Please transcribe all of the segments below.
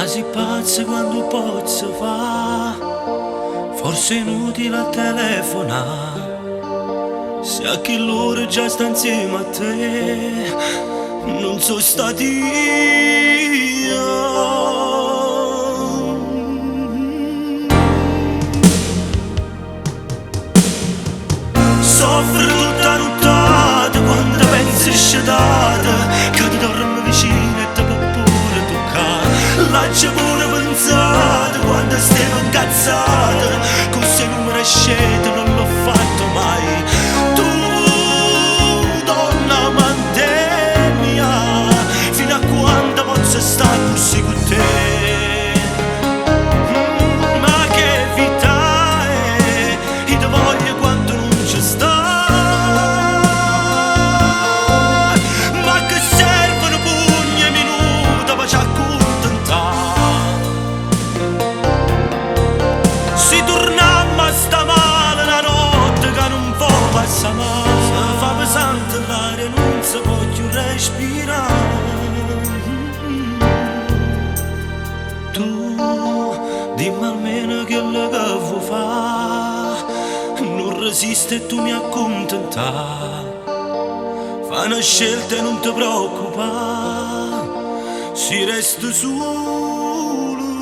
Quasi pazzo quando posso fa, forse è inutile telefonare. Se a che loro già sta insieme a te, non sono stati io. Soffro tutta nottata quando pensi scetate, che ti dormo vicino e ti può pure toccare. L'aggia pure pensata quando stiamo incazzate, con se numero scelto non l'ho fatto mai. Tu, donna amante mia, fino a quando posso stare così con te? Ma che vita è, io ti voglio quando non ci sta. Ma che servono pugni e minuti per ci accontentare? Si torniamo a sta male la notte che non può passare mai. Si fa pesante l'aria, non si può più respirare. Tu dimmi almeno che lo che vuoi fare, non resiste e tu mi accontentare. Fai una scelta e non ti preoccupare, si resta solo.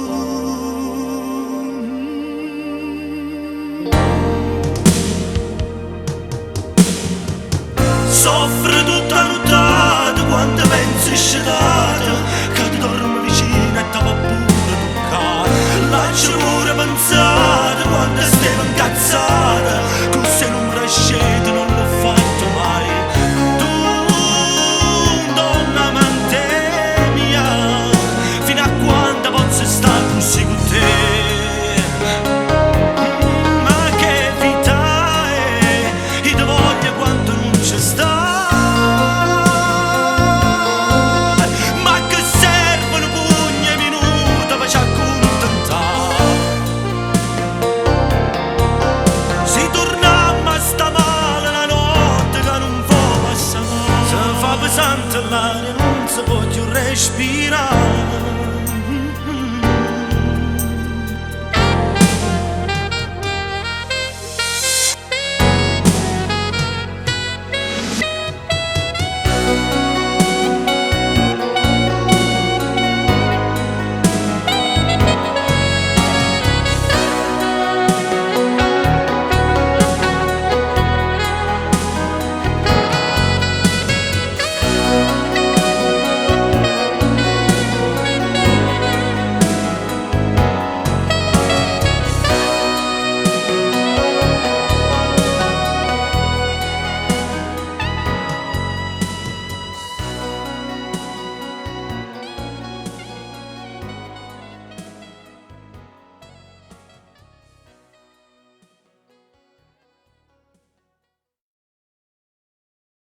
Soffro tutta nottata quando pensi scetate, che ti dormo vicino e ti va pure toccare. L'aggia pure pensata quando stiamo incazzate, con se non me la scelta non l'ho fatto mai. Tu, donna amante mia, fino a quando posso stare così con te? Ma che vita è, io ti voglio quando non ci sta. Ma che servono pugni e minuti per ci accontentare? Si torniamo a sta male la notte che non può passare mai. Si fa pesante l'aria, non si può più respirare.